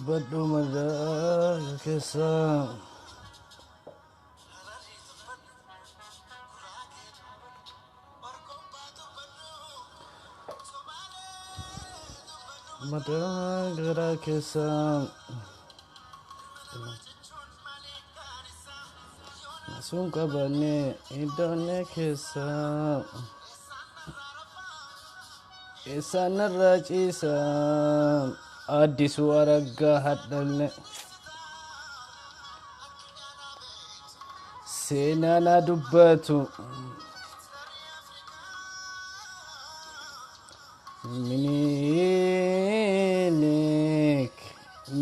dubbadhu madaa keessa madaa garaa keessa sun qabanne iddoonne keessa isaan irraa ciisa addisuu araggaa hadhalne seenaa dubbatu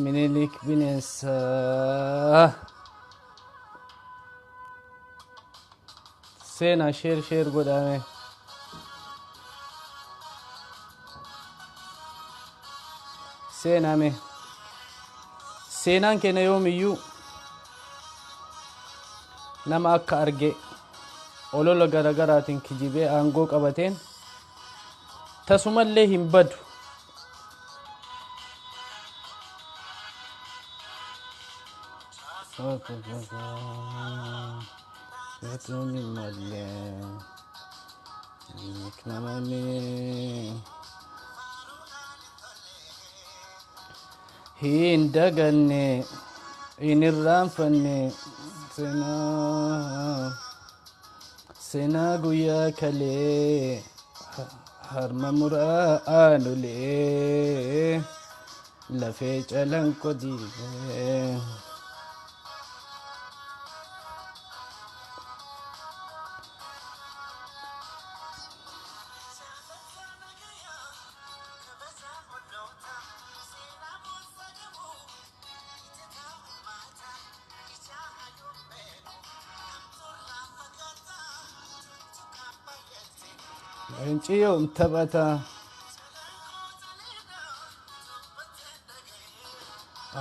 minilik bineensa seenaa sheer godhame seename seenaan keenya yoomiyyuu nama akka arge olola garagaraatiin kijibee aangoo qabateen tasumallee hin badu hin daganne hin irraanfanne seenaa guyyaa kalee harma muraa aanulee lafee calanqo diigee Enciyo tabata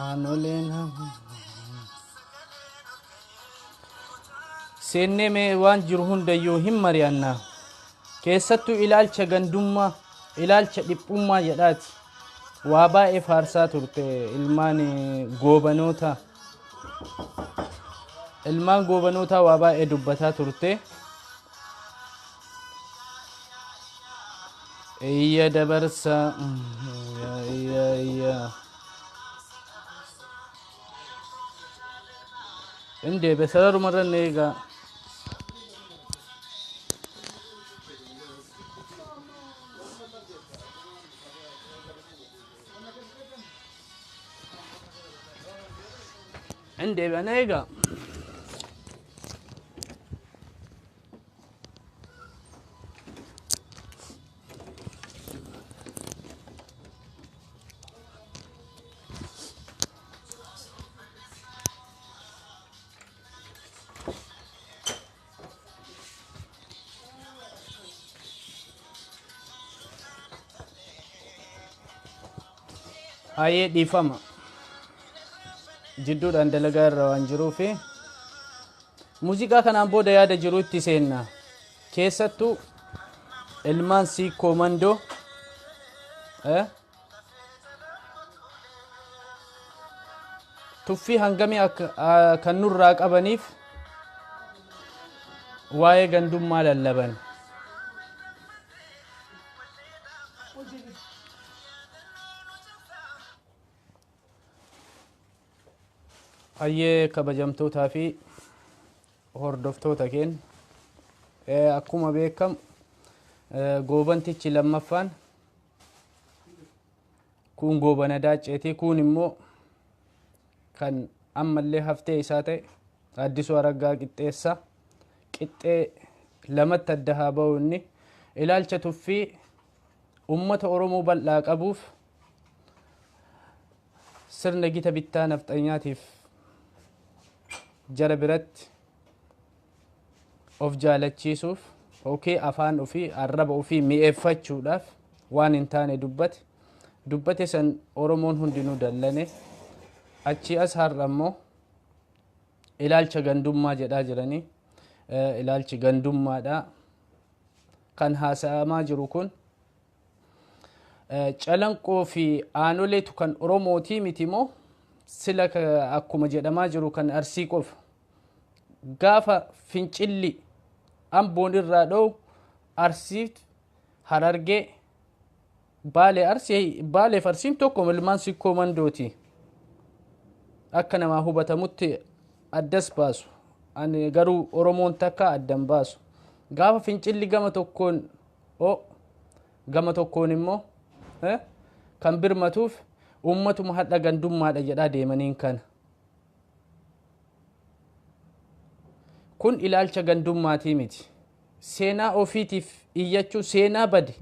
anolena senne me waan jiru hundayyuu hin mari'anna keessattuu ilaalcha gandummaa ilaalcha dhiphummaa jedhaati waa baay'ee faarsaa turte ilmaan goobanoota waa baay'ee dubbataa turte iya dabarsa iya inde besararu marannega inde banega aye difama jidduudhaan dalagaa irra waan jiruufi muuziqaa kanaan booda yaada jiruutti seenna keessattuu ilmaan si komando tuffii hangamii kan nurraa qabaniif waa'ee gandummaa lallaban ayyee kabajamtootaa fi hordoftoota keen akkuma beekam goobantichi lammaffaan kun goobana daacceeti kun immoo kan ammallee haftee isaa ta'e addisuu araggaa qixxee lamatti adda haa ba'u inni ilaalcha tuffii ummata oromoo bal'aa qabuuf sirna gita bittaa nafxanyaatiif jara biratti of jaalachiisuuf afaan ofii arraba ofii mi'eeffachuudhaaf waan hin taane dubbate san oromoon hundinuu dallane achi as har'ammoo ilaalcha gandummaa jedhaa jiranii ilaalchi gandummaadha kan haasa'amaa jiru kun calanqoo fi aanoleetu kan oromootii miti moo sila akkuma jedhamaa jiru kan Arsii qofa gaafa fincilli Amboon irraa dho'u Arsiif Harargee Baalee Arsiin tokko ilmaan sikkoo mandooti akka namaa hubatamutti addas baasu ani garuu Oromoon takka addan baasu gaafa fincilli gama tokkoon immoo kan birmatuuf ummatuma hadha gandummaadha jedhaa deemaniin kana kun ilaalcha gandummaatii miti seenaa ofiitiif iyyachuu seenaa bade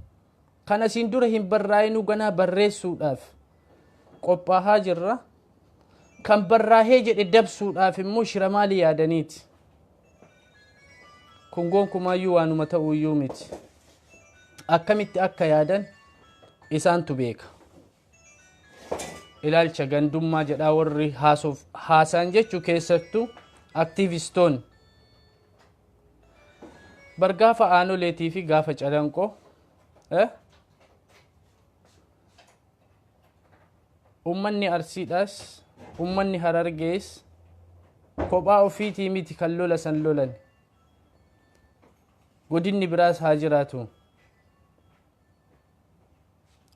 kana siin dura hin barraa'inu ganaa barreessuudhaaf qophaahaa jirra kan barraahee jedhe dabsuudhaaf immoo shira maalii yaadaniiti kun gonkumaayyuu waanuma ta'uuyyuu miti akkamitti akka yaadan isaantu beeka ilaalcha gandummaa jedhaa warri haasaan jechuu keessattuu aktiivistoonni bargaafa aanoleetii fi gaafa calanqoo ummanni Arsiidhaas ummanni Harargees kophaa ofiitii miti kan lola san lolan godinni biraas haa jiraatu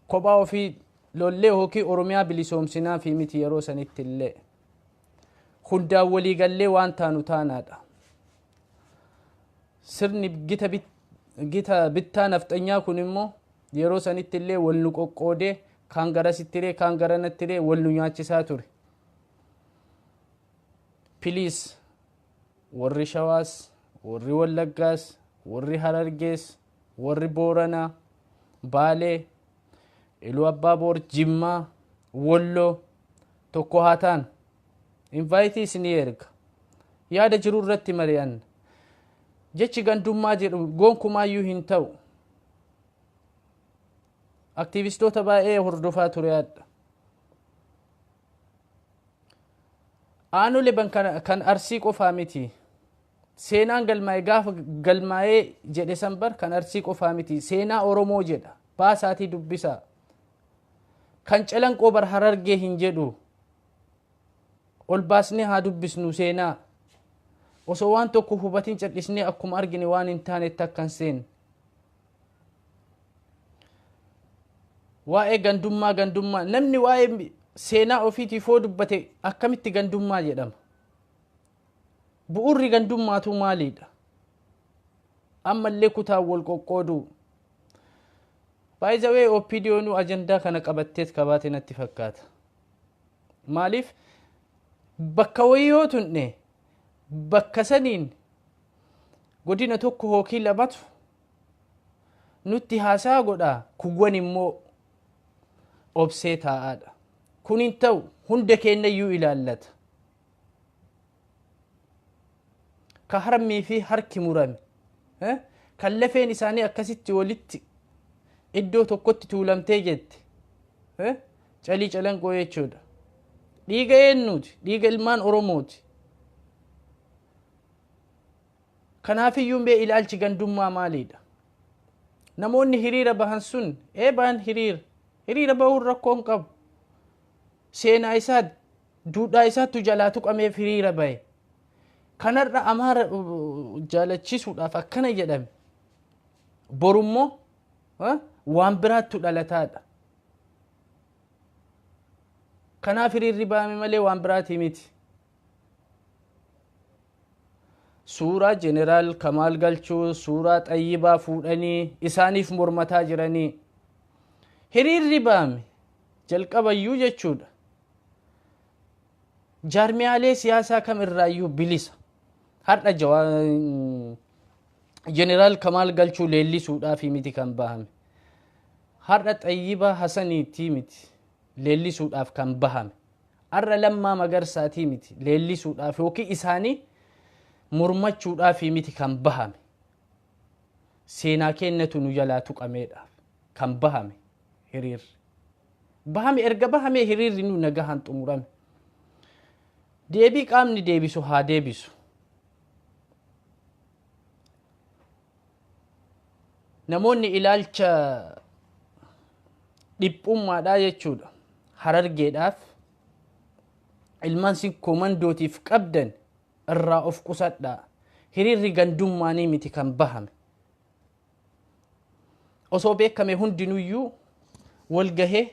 kophaa ofii lollee hokii Oromiyaa bilisoomsinaa fi miti yeroo sanitti illee hundaan walii gallee waan taanu taanaadha sirni gita bittaa nafxanyaa kun immoo yeroo sanitti illee wal nu qoqqoodee kaan garasittiree kaan garanattiree wal nu nyaachisaa ture piliis warri Shawaas warri Wallaggaas warri Harargees warri Booranaa Baalee Iluu Abbaa Boor Jimmaa Walloo tokko haa ta'an invaayitii isinii erga yaada jiru irratti mari'an jechi gandummaa jedhu gonkumaayyuu hin ta'u aktiivistoota baay'ee hordofaa ture yaadda aanolee kan Arsii qofaa miti seenaan galmaa'ee gaafa galmaa'ee jedhe san bar kan Arsii qofaa miti seenaa Oromoo jedha baasaatii dubbisaa kan calanqoo bar Harargee hin jedhu ol baasnee haa dubbisnu seenaa osoo waan tokko hubatiin callisnee akkuma argine waan hin taanetti akkan seen waa'ee gandummaa namni waa'ee seenaa ofiitiif hoo dubbate akkamitti gandummaa jedhama bu'urri gandummaatu maaliidha ammallee kutaan wal qoqqooduu baay'ee OPDO'nu ajandaa kana qabatteet kabaate natti fakkaata maaliif bakka wayyoo tunne bakka saniin godina tokko hookii lamatu nutti haasaa godhaa kuwwan immoo obsee taa'aadha kun hin ta'u hunda kennayyuu ilaallata ka harmii fi harki murame kan lafeen isaanii akkasitti walitti iddoo tokkotti tuulamtee jette calii calanqoo jechuudha dhiiga eennuuti dhiiga ilmaan Oromooti kanaafiyyuu mee ilaalchi gandummaa maaliidha namoonni hiriira bahan sun baan hiriira bahuun rakkoon qabu seenaa isaa duudhaa isaattu jalaa tuqameef hiriira bahe kanarra Amaara jaalachisuudhaaf akkana jedhame borummoo waan biraattu dhalataadha kanaaf hiriirri bahame malee waan biraatii miti suuraa jeneraal Kamaal Galchuu suuraa Xayyibaa fuudhanii isaaniif mormataa jiranii hiriirri bahame jalqabayyuu jechuudha jaarmiyaalee siyaasaa kamirraayyuu bilisa har'a jeneraal Kamaal Galchuu leellisuudhaaf miti kan bahame har'a Xayyibaa Hasaniitii miti leellisuudhaaf kan bahame har'a Lammaa Magarsaatii miti leellisuudhaaf yookiin isaanii mormachuudhaaf miti kan bahame seenaa kennatu nu jalaa tuqameedhaaf kan bahame hiriirri bahame erga bahame hiriirri nu nagahan xumurame deebii qaamni deebisu haa deebisu namoonni ilaalcha dhiphummaadhaa jechuudha Harargeedhaaf ilmaan sin komandootiif qabdan irraa of qusadhaa. Hiriirri gandummaanii miti kan bahame. Osoo beekame hundinuyyuu wal gahee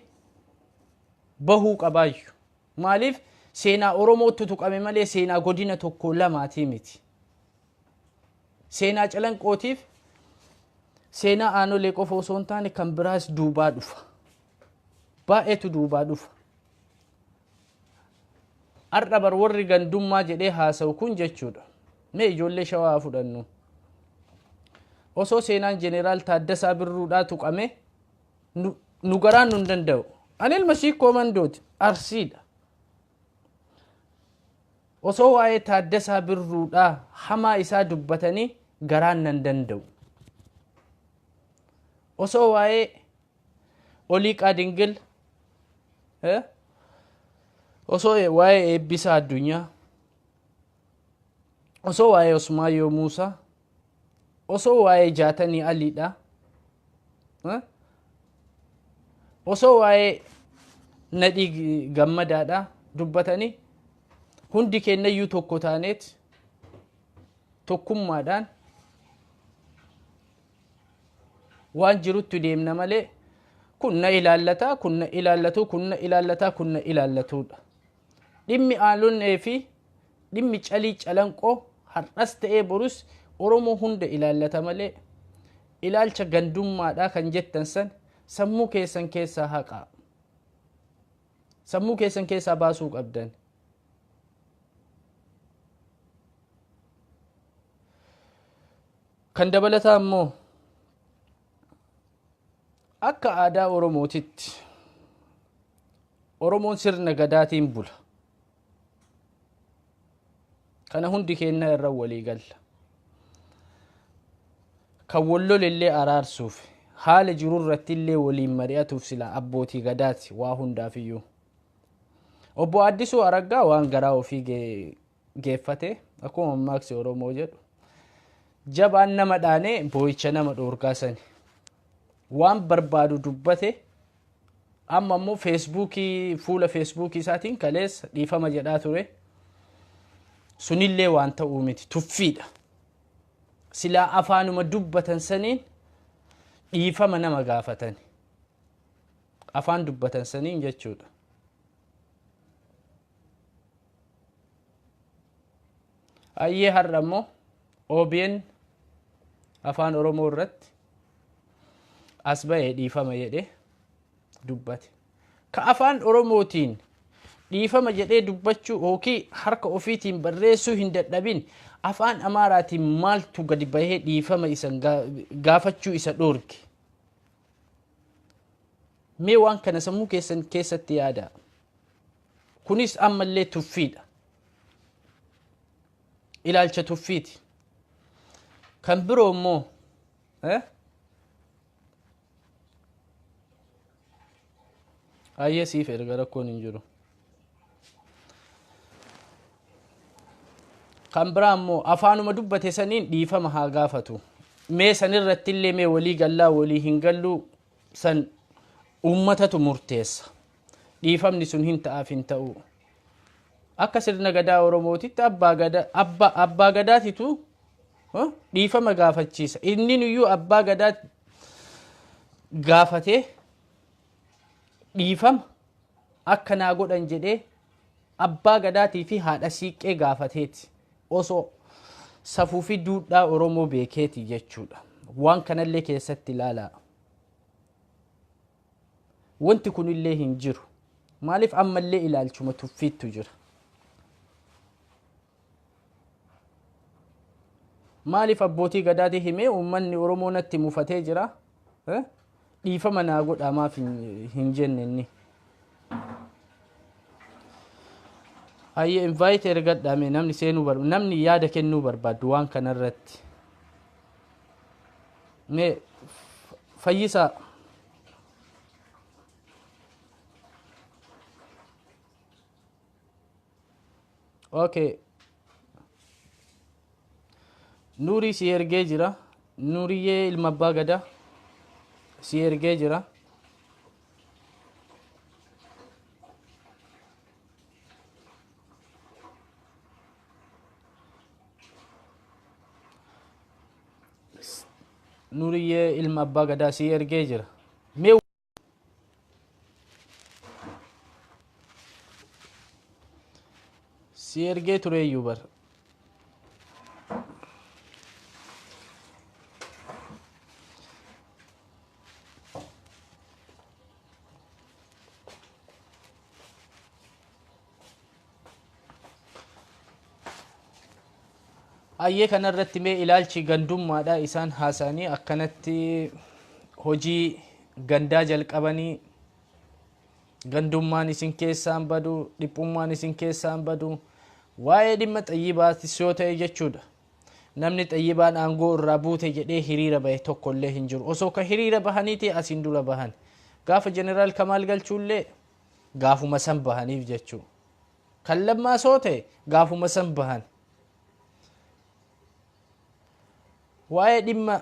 bahuu qabaayyu. Maaliif seenaa Oromootti tuqame malee seenaa godina tokko lamaatii miti. Seenaa Calanqootiif seenaa aanolee qofa osoo hin taane kan biraas duubaa dhufa. Baay'eetu duubaa dhufa. Har'a bar warri gandummaa jedhee haasa'u kun jechuudha. Mee ijoollee shawaa fudhannu. Osoo seenaan jeneraal Taaddasaa Birruudhaa tuqame nu garaan nu hin danda'u. Ani ilma shii koomandooti Arsiidha. Osoo waa'ee Taaddasaa Birruudhaa hamaa isaa dubbatanii garaan nan danda'u. Osoo waa'ee Oliiqaa Dingil osoo waa'ee Eebbisaa Addunyaa osoo waa'ee Usmaayyoo Muusaa osoo waa'ee Jaatanii Aliidha osoo waa'ee Nadhii Gammadaadha dubbatanii hundi kennayyuu tokko taaneet tokkummaadhaan waan jirutti deemna malee kun na ilaallata kun na ilaallatu kun na ilaallata kun na ilaallatudha. Dhimmi Aanonnee fi dhimmi Calii Calanqoo har'as ta'ee borus Oromoo hunda ilaallata malee ilaalcha gandummaadhaa kan jettan san sammuu keessan keessaa haqaa. Sammuu keessan keessaa baasuu qabdan. Kan dabalataa immoo akka aadaa Oromootitti Oromoon sirna gadaatiin bula. Kana hundi keenya irra walii galla. Kan wallolillee araarsuuf haala jirurratti illee waliin mari'atuuf sila abbootii gadaati waa hundaafiyyuu. Obbo Addisuu Araggaa waan garaa ofii geeffate akkuma mammaaksi Oromoo jedhu jabaan nama dhaanee boo'icha nama dhoorgaasani. Waan barbaadu dubbate amma immoo feesbuukii fuula feesbuukii isaatiin kaleessa dhiifama jedhaa ture. Sunillee waan ta'uu miti tuffiidha. Silaa afaanuma dubbatan saniin dhiifama nama gaafatan. Afaan dubbatan saniin jechuudha. Ayyee har'a immoo OBN afaan Oromoo irratti as bahee dhiifama jedhee dubbate. Ka afaan Oromootiin dhiifama jedhee dubbachuu yookiin harka ofiitiin barreessuu hin dadhabin afaan Amaaraatiin maaltu gadi bahee dhiifama isa gaafachuu isa dhoorge. Mee waan kana sammuu keessan keessatti yaada. Kunis ammallee tuffiidha. Ilaalcha tuffiiti. Kan biroo immoo ayyee siif erga rakkoon hin jiru. Kan biraa immoo afaanuma dubbate saniin dhiifama haa gaafatu. Mee sanirratti illee mee walii gallaa walii hin galluu san uummatatu murteessa. Dhiifamni sun hin ta'aaf hin ta'u. Akka sirna gadaa Oromootitti abbaa gadaatitu dhiifama gaafachiisa. Inni iyyuu abbaa gadaa gaafatee dhiifama akka naa godhan jedhee abbaa gadaatii fi haadha siiqqee gaafateeti. Osoo safuu fi duudhaa Oromoo beekeeti jechuudha. Waan kanallee keessatti ilaalaa. Wanti kunillee hin jiru. Maaliif ammallee ilaalchuma tuffiittu jira? Maaliif abbootii gadaatii himee uummanni Oromoo natti mufatee jira? Dhiifama naa godhaa maaf hin jenne inni. Ayyee invite ergadhaame namni seenuu namni yaada kennuu barbaadu waan kanarratti. Mee Fayyisaa okay. Nurii si ergee jira. Nuriyyee ilma abbaa gadaa si ergee jira. Nuriyyee ilma abbaa gadaa sii ergee jira. Mee sii ergee tureeyyuu bara. Ayyee kanarratti mee ilaalchi gandummaadha isaan haasa'anii akkanatti hojii gandaa jalqabanii gandummaan isin keessaan badu dhiphummaan isin keessaan badu waa'ee dhimma xayyibaatis yoo ta'e jechuudha. Namni xayyibaan aangoo irraa buute jedhee hiriira bahe tokkollee hin jiru. Osoo ka hiriira bahaniiti asiin dura bahan. Gaafa jeneraal Kamaal galchuullee gaafuma san bahaniif jechuu. Kan lammaas yoo ta'e gaafuma san bahan. Waa'ee dhimma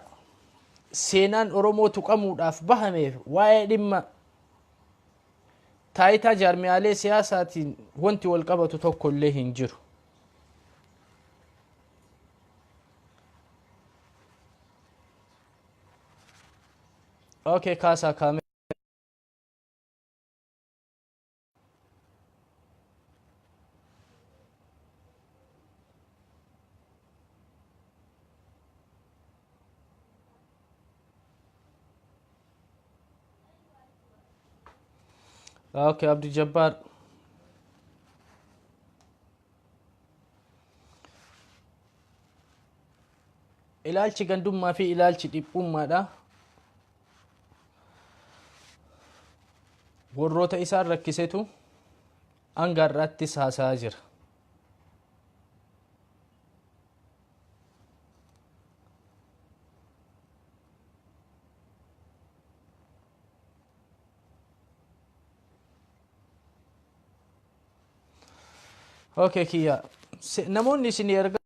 seenaan Oromoo tuqamuudhaaf bahameef waa'ee dhimma taayitaa jaarmiyaalee siyaasaatiin wanti wal qabatu tokkollee hin jiru. Okay, kaasaa kaame. Okay, Abdul Jabbar. Ilaalchi gandummaa fi ilaalchi dhiphummaadha. Warroota isaan rakkisetu hanga har'aattis haasa'aa jira. Okay, kiyya namoonni isin erga